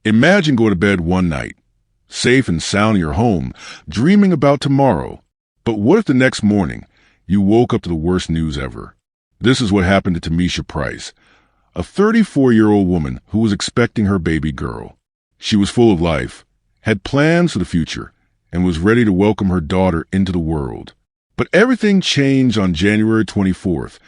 Imagine going to bed one night, safe and sound in your home, dreaming about tomorrow. But what if the next morning you woke up to the worst news ever? This is what happened to Tameisha Price, a 34-year-old woman who was expecting her baby girl. She was full of life, had plans for the future, and was ready to welcome her daughter into the world. But everything changed on January 24th,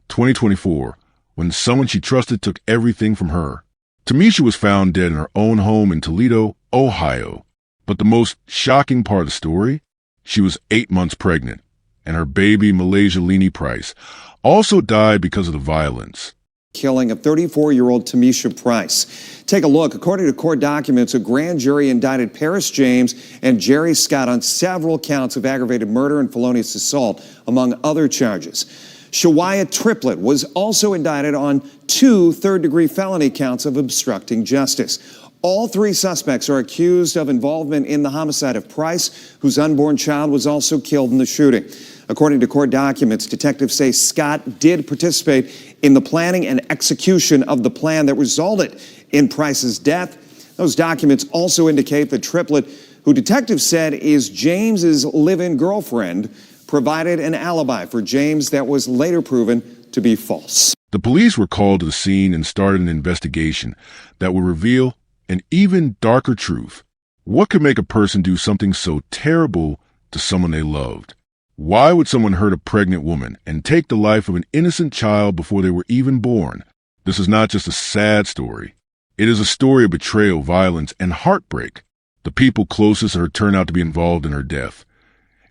2024, when someone she trusted took everything from her. Tamisha was found dead in her own home in Toledo, Ohio. But the most shocking part of the story? She was 8 months pregnant, and her baby, Tameisha Price, also died because of the violence. Killing of 34-year-old Tameisha Price. Take a look. According to court documents, a grand jury indicted Paris James and Jerry Scott on several counts of aggravated murder and felonious assault, among other charges. Shawaya Triplett was also indicted on 2 third-degree felony counts of obstructing justice. All 3 suspects are accused of involvement in the homicide of Price, whose unborn child was also killed in the shooting. According to court documents, detectives say Scott did participate in the planning and execution of the plan that resulted in Price's death. Those documents also indicate that Triplett, who detectives said is James's live-in girlfriend, provided an alibi for James that was later proven to be false. The police were called to the scene and started an investigation that would reveal an even darker truth. What could make a person do something so terrible to someone they loved? Why would someone hurt a pregnant woman and take the life of an innocent child before they were even born? This is not just a sad story. It is a story of betrayal, violence, and heartbreak. The people closest to her turned out to be involved in her death.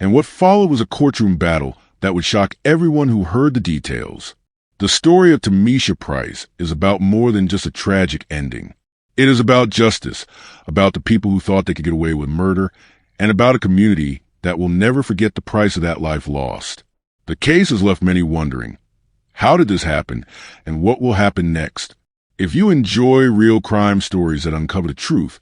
And what followed was a courtroom battle that would shock everyone who heard the details. The story of Tameisha Price is about more than just a tragic ending. It is about justice, about the people who thought they could get away with murder, and about a community that will never forget the price of that life lost. The case has left many wondering, how did this happen, and what will happen next? If you enjoy real crime stories that uncover the truth,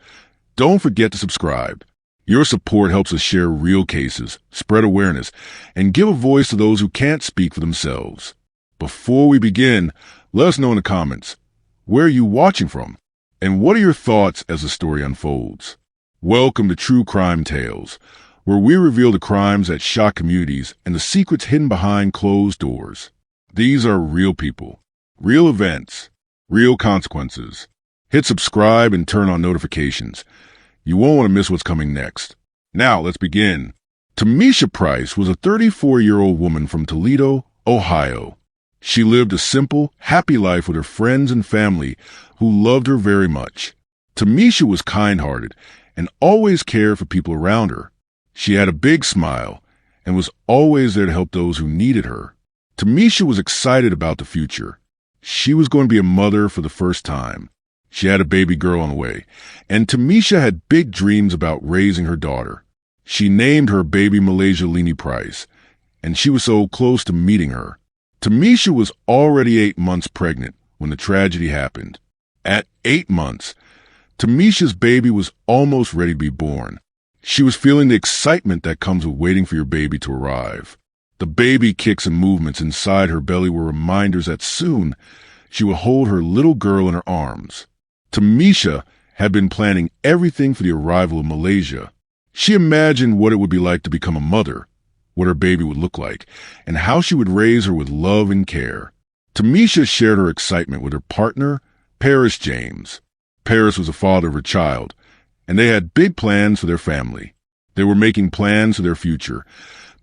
don't forget to subscribe. Your support helps us share real cases, spread awareness, and give a voice to those who can't speak for themselves. Before we begin, let us know in the comments, where are you watching from? And what are your thoughts as the story unfolds? Welcome to True Crime Tales, where we reveal the crimes that shock communities and the secrets hidden behind closed doors. These are real people, real events, real consequences. Hit subscribe and turn on notifications. You won't want to miss what's coming next. Now, let's begin. Tameisha Price was a 34-year-old woman from Toledo, Ohio. She lived a simple, happy life with her friends and family who loved her very much. Tamisha was kind-hearted and always cared for people around her. She had a big smile and was always there to help those who needed her. Tamisha was excited about the future. She was going to be a mother for the first time. She had a baby girl on the way, and Tamisha had big dreams about raising her daughter. She named her baby Tameisha Price, and she was so close to meeting her. Tamisha was already 8 months pregnant when the tragedy happened. At 8 months, Tamisha's baby was almost ready to be born. She was feeling the excitement that comes with waiting for your baby to arrive. The baby kicks and movements inside her belly were reminders that soon she would hold her little girl in her arms. Tamisha had been planning everything for the arrival of Malaysia. She imagined what it would be like to become a mother, what her baby would look like, and how she would raise her with love and care. Tamisha shared her excitement with her partner, Paris James. Paris was the father of her child, and they had big plans for their family. They were making plans for their future,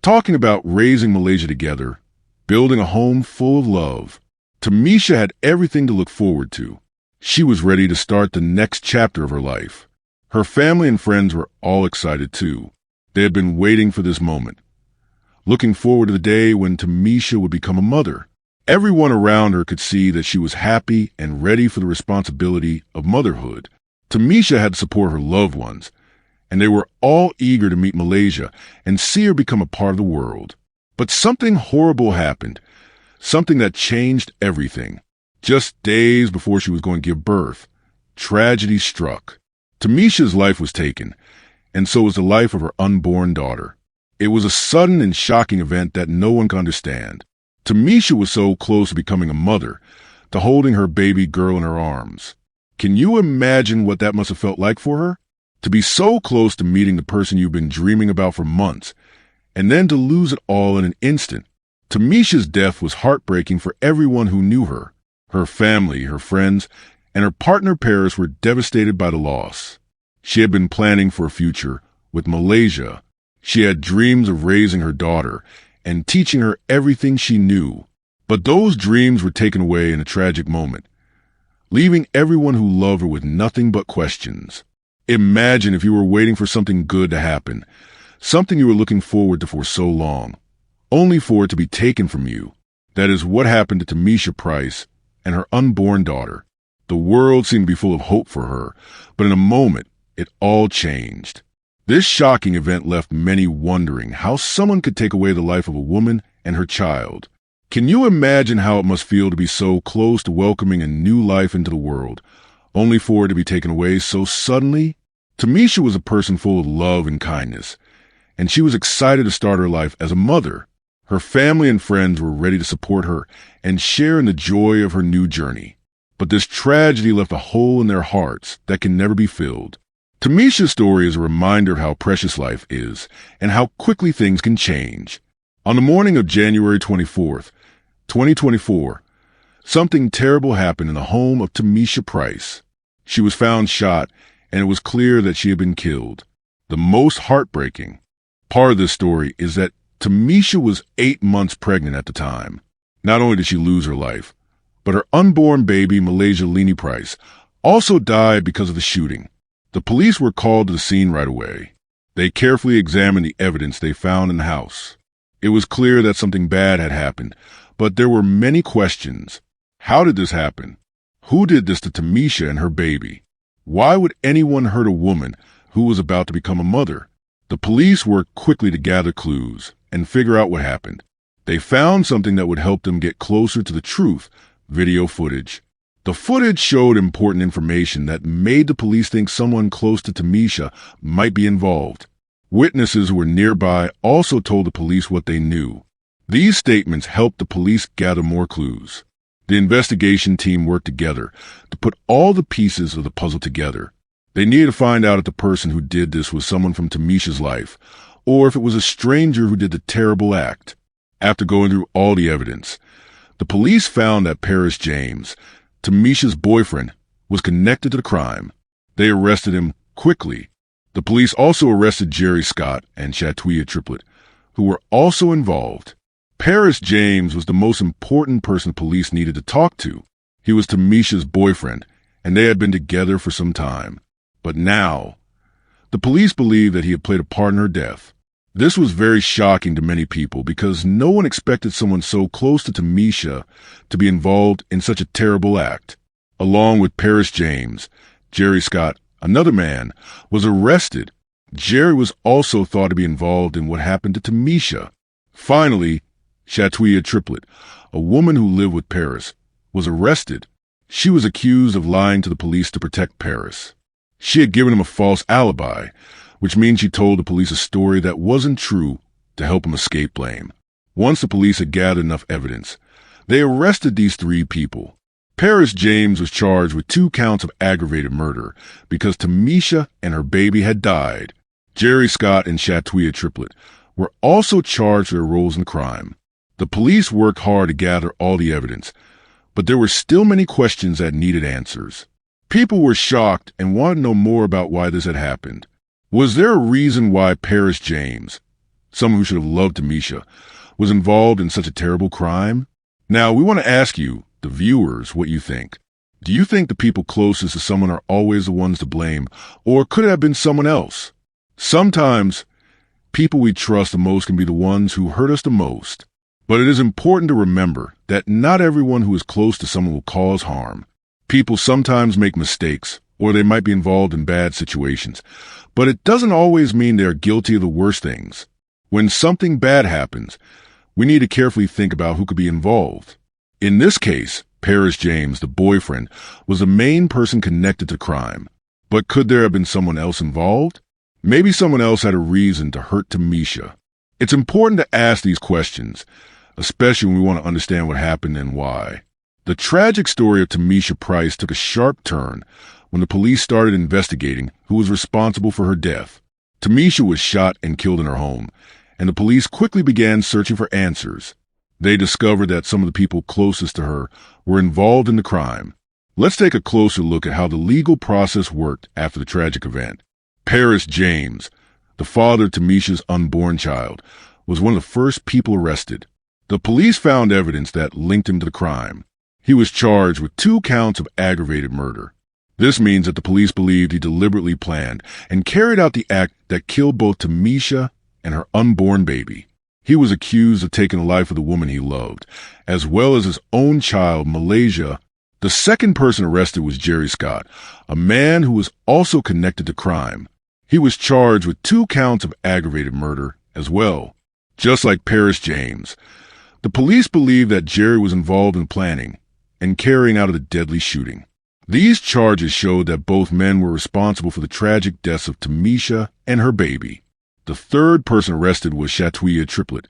talking about raising Malaysia together, building a home full of love. Tamisha had everything to look forward to. She was ready to start the next chapter of her life. Her family and friends were all excited too. They had been waiting for this moment, looking forward to the day when Tamisha would become a mother. Everyone around her could see that she was happy and ready for the responsibility of motherhood. Tamisha had to support her loved ones, and they were all eager to meet Malaysia and see her become a part of the world. But something horrible happened, something that changed everything. Just days before she was going to give birth, tragedy struck. Tamisha's life was taken, and so was the life of her unborn daughter. It was a sudden and shocking event that no one could understand. Tamisha was so close to becoming a mother, to holding her baby girl in her arms. Can you imagine what that must have felt like for her? To be so close to meeting the person you've been dreaming about for months, and then to lose it all in an instant. Tamisha's death was heartbreaking for everyone who knew her. Her family, her friends, and her partner Paris were devastated by the loss. She had been planning for a future with Malaysia. She had dreams of raising her daughter and teaching her everything she knew. But those dreams were taken away in a tragic moment, leaving everyone who loved her with nothing but questions. Imagine if you were waiting for something good to happen, something you were looking forward to for so long, only for it to be taken from you. That is what happened to Tameisha Price and her unborn daughter. The world seemed to be full of hope for her, but in a moment, it all changed. This shocking event left many wondering how someone could take away the life of a woman and her child. Can you imagine how it must feel to be so close to welcoming a new life into the world, only for it to be taken away so suddenly? Tamisha was a person full of love and kindness, and she was excited to start her life as a mother. Her family and friends were ready to support her and share in the joy of her new journey. But this tragedy left a hole in their hearts that can never be filled. Tamisha's story is a reminder of how precious life is and how quickly things can change. On the morning of January 24th, 2024, something terrible happened in the home of Tameisha Price. She was found shot, and it was clear that she had been killed. The most heartbreaking part of this story is that Tamisha was 8 months pregnant at the time. Not only did she lose her life, but her unborn baby, Malaysia Price, also died because of the shooting. The police were called to the scene right away. They carefully examined the evidence they found in the house. It was clear that something bad had happened, but there were many questions. How did this happen? Who did this to Tamisha and her baby? Why would anyone hurt a woman who was about to become a mother? The police worked quickly to gather clues and figure out what happened. They found something that would help them get closer to the truth: video footage. The footage showed important information that made the police think someone close to Tamisha might be involved. Witnesses who were nearby also told the police what they knew. These statements helped the police gather more clues. The investigation team worked together to put all the pieces of the puzzle together. They needed to find out if the person who did this was someone from Tamisha's life, or if it was a stranger who did the terrible act. After going through all the evidence, the police found that Paris James, Tamisha's boyfriend, was connected to the crime. They arrested him quickly. The police also arrested Jerry Scott and Chatwia Triplet, who were also involved. Paris James was the most important person the police needed to talk to. He was Tamisha's boyfriend, and they had been together for some time. But now, the police believed that he had played a part in her death. This was very shocking to many people because no one expected someone so close to Tamisha to be involved in such a terrible act. Along with Paris James, Jerry Scott, another man, was arrested. Jerry was also thought to be involved in what happened to Tamisha. Finally, Chatwia Triplet, a woman who lived with Paris, was arrested. She was accused of lying to the police to protect Paris. She had given him a false alibi, which means she told the police a story that wasn't true to help him escape blame. Once the police had gathered enough evidence, they arrested these 3 people. Paris James was charged with 2 counts of aggravated murder because Tamisha and her baby had died. Jerry Scott and Chatwia Triplet were also charged for their roles in the crime. The police worked hard to gather all the evidence, but there were still many questions that needed answers. People were shocked and wanted to know more about why this had happened. Was there a reason why Paris James, someone who should have loved Tamisha, was involved in such a terrible crime? Now, we want to ask you, the viewers, what you think. Do you think the people closest to someone are always the ones to blame, or could it have been someone else? Sometimes, people we trust the most can be the ones who hurt us the most. But it is important to remember that not everyone who is close to someone will cause harm. People sometimes make mistakes, or they might be involved in bad situations, but it doesn't always mean they are guilty of the worst things. When something bad happens, we need to carefully think about who could be involved. In this case, Paris James, the boyfriend, was the main person connected to crime. But could there have been someone else involved? Maybe someone else had a reason to hurt Tamisha. It's important to ask these questions, especially when we want to understand what happened and why. The tragic story of Tameisha Price took a sharp turn when the police started investigating who was responsible for her death. Tamisha was shot and killed in her home, and the police quickly began searching for answers. They discovered that some of the people closest to her were involved in the crime. Let's take a closer look at how the legal process worked after the tragic event. Paris James, the father of Tamisha's unborn child, was one of the first people arrested. The police found evidence that linked him to the crime. He was charged with 2 counts of aggravated murder. This means that the police believed he deliberately planned and carried out the act that killed both Tamisha and her unborn baby. He was accused of taking the life of the woman he loved, as well as his own child, Malaysia. The second person arrested was Jerry Scott, a man who was also connected to crime. He was charged with 2 counts of aggravated murder as well. Just like Paris James, the police believed that Jerry was involved in planning and carrying out of the deadly shooting. These charges showed that both men were responsible for the tragic deaths of Tamisha and her baby. The third person arrested was Shatwia Triplet,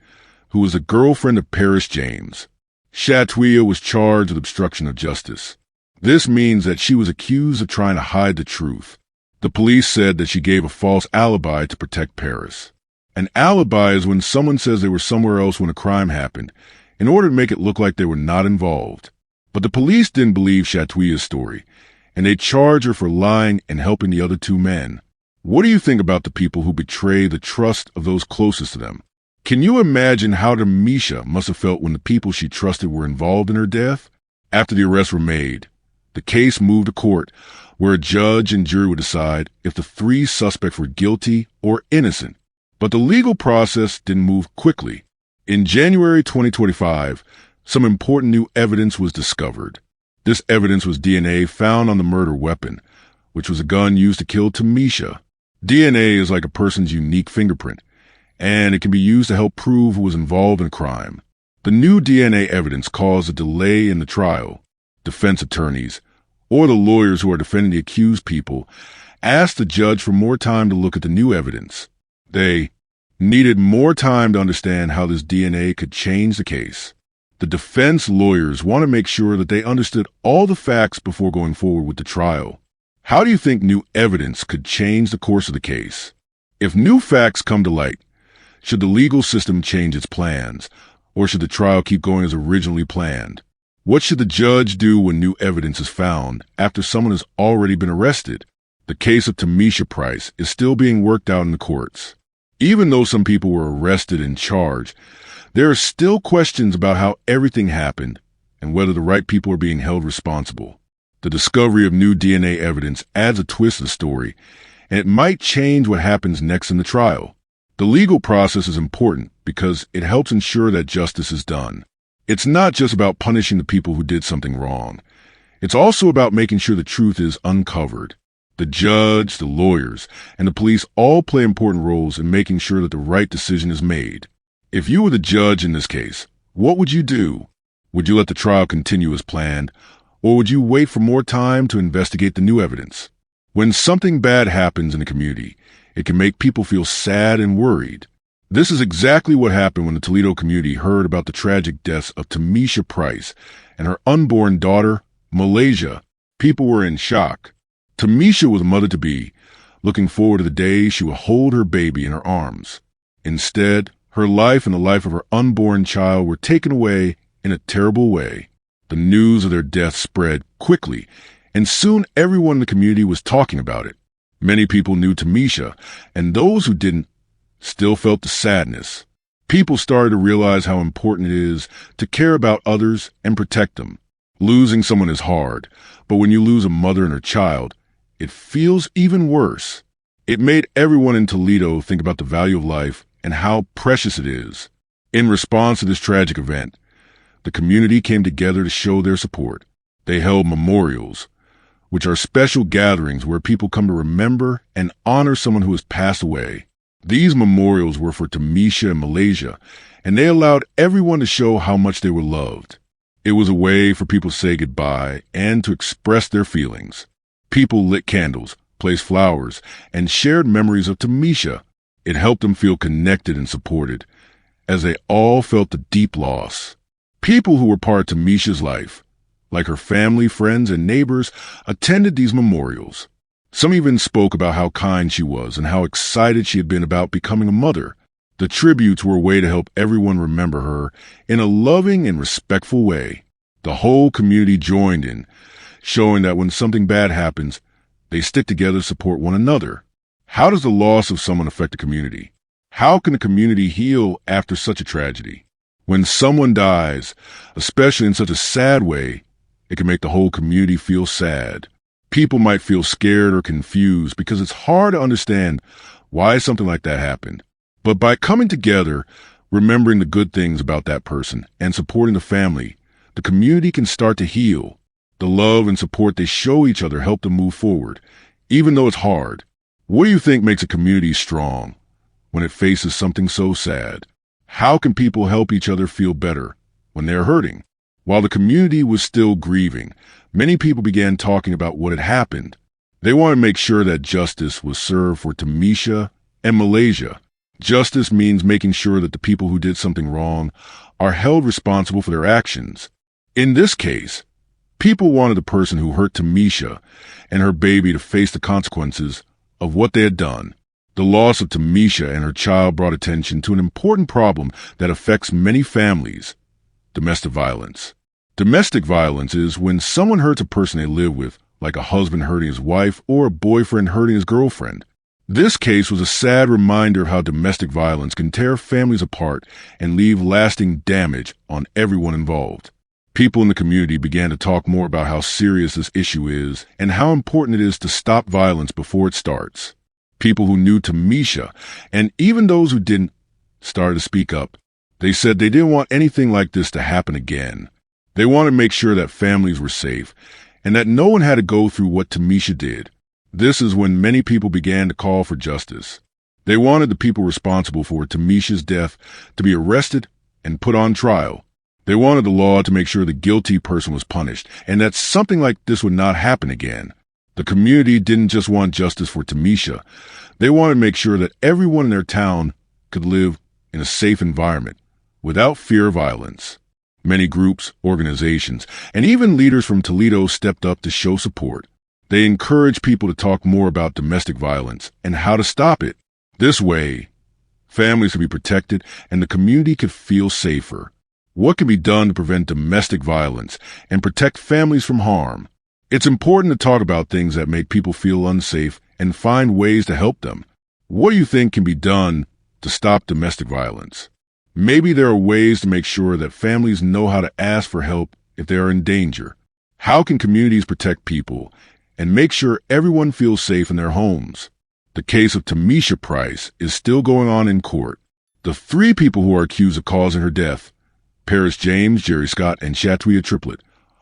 who was a girlfriend of Paris James. Shatwia was charged with obstruction of justice. This means that she was accused of trying to hide the truth. The police said that she gave a false alibi to protect Paris. An alibi is when someone says they were somewhere else when a crime happened, in order to make it look like they were not involved. But the police didn't believe Shatwia's story, and they charged her for lying and helping the other 2 men. What do you think about the people who betray the trust of those closest to them? Can you imagine how Tamisha must have felt when the people she trusted were involved in her death? After the arrests were made, the case moved to court, where a judge and jury would decide if the 3 suspects were guilty or innocent. But the legal process didn't move quickly. In January 2025, some important new evidence was discovered. This evidence was DNA found on the murder weapon, which was a gun used to kill Tamisha. DNA is like a person's unique fingerprint, and it can be used to help prove who was involved in a crime. The new DNA evidence caused a delay in the trial. Defense attorneys, or the lawyers who are defending the accused people, asked the judge for more time to look at the new evidence. They needed more time to understand how this DNA could change the case. The defense lawyers want to make sure that they understood all the facts before going forward with the trial. How do you think new evidence could change the course of the case? If new facts come to light, should the legal system change its plans, or should the trial keep going as originally planned? What should the judge do when new evidence is found after someone has already been arrested? The case of Tameisha Price is still being worked out in the courts. Even though some people were arrested and charged, there are still questions about how everything happened and whether the right people are being held responsible. The discovery of new DNA evidence adds a twist to the story, and it might change what happens next in the trial. The legal process is important because it helps ensure that justice is done. It's not just about punishing the people who did something wrong. It's also about making sure the truth is uncovered. The judge, the lawyers, and the police all play important roles in making sure that the right decision is made. If you were the judge in this case, what would you do? Would you let the trial continue as planned, or would you wait for more time to investigate the new evidence? When something bad happens in a community, it can make people feel sad and worried. This is exactly what happened when the Toledo community heard about the tragic deaths of Tameisha Price and her unborn daughter, Malaysia. People were in shock. Tamisha was a mother-to-be, looking forward to the day she would hold her baby in her arms. Instead, her life and the life of her unborn child were taken away in a terrible way. The news of their death spread quickly, and soon everyone in the community was talking about it. Many people knew Tamisha, and those who didn't still felt the sadness. People started to realize how important it is to care about others and protect them. Losing someone is hard, but when you lose a mother and her child, it feels even worse. It made everyone in Toledo think about the value of life and how precious it is. In response to this tragic event, the community came together to show their support. They held memorials, which are special gatherings where people come to remember and honor someone who has passed away. These memorials were for Tamisha and Malaysia, and they allowed everyone to show how much they were loved. It was a way for people to say goodbye and to express their feelings. People lit candles, placed flowers, and shared memories of Tamisha. It helped them feel connected and supported, as they all felt the deep loss. People who were part of Tamisha's life, like her family, friends, and neighbors, attended these memorials. Some even spoke about how kind she was and how excited she had been about becoming a mother. The tributes were a way to help everyone remember her in a loving and respectful way. The whole community joined in, showing that when something bad happens, they stick together to support one another. How does the loss of someone affect a community? How can a community heal after such a tragedy? When someone dies, especially in such a sad way, it can make the whole community feel sad. People might feel scared or confused because it's hard to understand why something like that happened. But by coming together, remembering the good things about that person, and supporting the family, the community can start to heal. The love and support they show each other help them move forward, even though it's hard. What do you think makes a community strong when it faces something so sad? How can people help each other feel better when they're hurting? While the community was still grieving, many people began talking about what had happened. They wanted to make sure that justice was served for Tamisha and Malaysia. Justice means making sure that the people who did something wrong are held responsible for their actions. In this case, people wanted the person who hurt Tamisha and her baby to face the consequences of what they had done. The loss of Tamisha and her child brought attention to an important problem that affects many families: domestic violence. Domestic violence is when someone hurts a person they live with, like a husband hurting his wife or a boyfriend hurting his girlfriend. This case was a sad reminder of how domestic violence can tear families apart and leave lasting damage on everyone involved. People in the community began to talk more about how serious this issue is and how important it is to stop violence before it starts. People who knew Tamisha, and even those who didn't, started to speak up. They said they didn't want anything like this to happen again. They wanted to make sure that families were safe and that no one had to go through what Tamisha did. This is when many people began to call for justice. They wanted the people responsible for Tamisha's death to be arrested and put on trial. They wanted the law to make sure the guilty person was punished and that something like this would not happen again. The community didn't just want justice for Tamisha. They wanted to make sure that everyone in their town could live in a safe environment without fear of violence. Many groups, organizations, and even leaders from Toledo stepped up to show support. They encouraged people to talk more about domestic violence and how to stop it. This way, families could be protected and the community could feel safer. What can be done to prevent domestic violence and protect families from harm? It's important to talk about things that make people feel unsafe and find ways to help them. What do you think can be done to stop domestic violence? Maybe there are ways to make sure that families know how to ask for help if they are in danger. How can communities protect people and make sure everyone feels safe in their homes? The case of Tameisha Price is still going on in court. The three people who are accused of causing her death, Paris James, Jerry Scott, and Shatwia Triplet,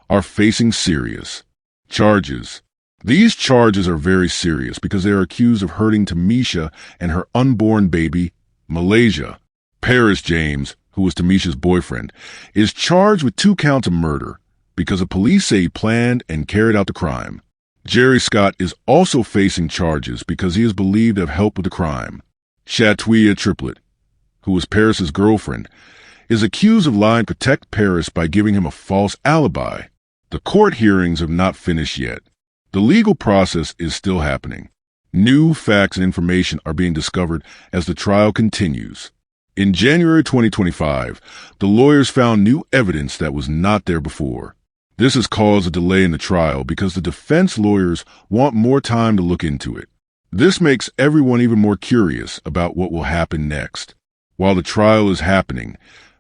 are facing serious charges. These charges are very serious because they are accused of hurting Tamisha and her unborn baby, Malaysia. Paris James, who was Tamisha's boyfriend, is charged with 2 counts of murder because the police say he planned and carried out the crime. Jerry Scott is also facing charges because he is believed to have helped with the crime. Shatwia Triplet, who was Paris's girlfriend, is accused of lying to protect Paris by giving him a false alibi. The court hearings have not finished yet. The legal process is still happening. New facts and information are being discovered as the trial continues. In January 2025, the lawyers found new evidence that was not there before. This has caused a delay in the trial because the defense lawyers want more time to look into it. This makes everyone even more curious about what will happen next. While the trial is happening,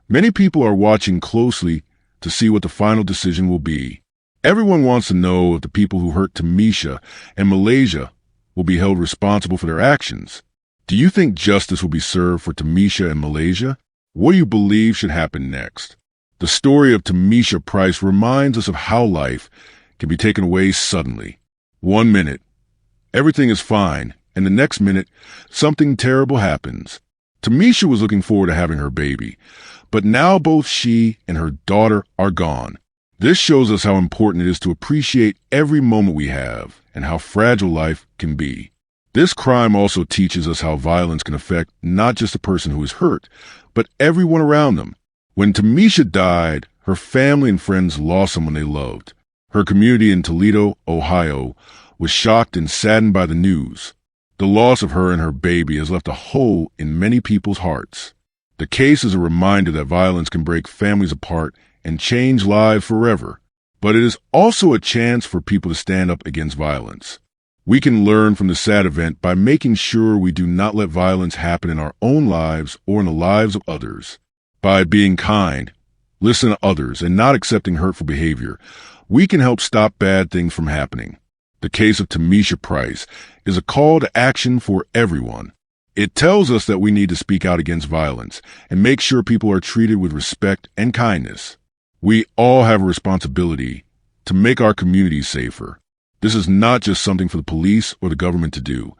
many people are watching closely to see what the final decision will be. Everyone wants to know if the people who hurt Tamisha and Malaysia will be held responsible for their actions. Do you think justice will be served for Tamisha and Malaysia? What do you believe should happen next? The story of Tameisha Price reminds us of how life can be taken away suddenly. 1 minute, everything is fine, and the next minute, something terrible happens. Tamisha was looking forward to having her baby, but now both she and her daughter are gone. This shows us how important it is to appreciate every moment we have and how fragile life can be. This crime also teaches us how violence can affect not just the person who is hurt, but everyone around them. When Tamisha died, her family and friends lost someone they loved. Her community in Toledo, Ohio, was shocked and saddened by the news. The loss of her and her baby has left a hole in many people's hearts. The case is a reminder that violence can break families apart and change lives forever. But it is also a chance for people to stand up against violence. We can learn from the sad event by making sure we do not let violence happen in our own lives or in the lives of others. By being kind, listening to others, and not accepting hurtful behavior, we can help stop bad things from happening. The case of Tameisha Price is a call to action for everyone. It tells us that we need to speak out against violence and make sure people are treated with respect and kindness. We all have a responsibility to make our communities safer. This is not just something for the police or the government to do.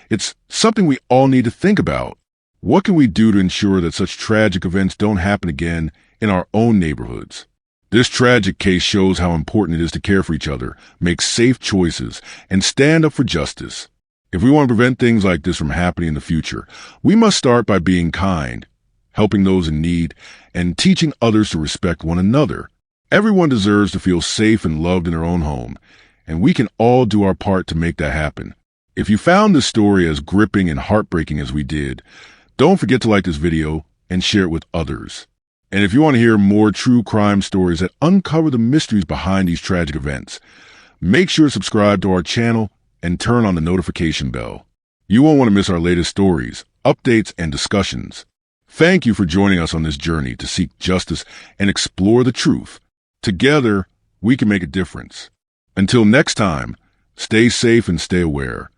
It's something we all need to think about. What can we do to ensure that such tragic events don't happen again in our own neighborhoods? This tragic case shows how important it is to care for each other, make safe choices, and stand up for justice. If we want to prevent things like this from happening in the future, we must start by being kind, helping those in need, and teaching others to respect one another. Everyone deserves to feel safe and loved in their own home, and we can all do our part to make that happen. If you found this story as gripping and heartbreaking as we did, don't forget to like this video and share it with others. And if you want to hear more true crime stories that uncover the mysteries behind these tragic events, make sure to subscribe to our channel and turn on the notification bell. You won't want to miss our latest stories, updates, and discussions. Thank you for joining us on this journey to seek justice and explore the truth. Together, we can make a difference. Until next time, stay safe and stay aware.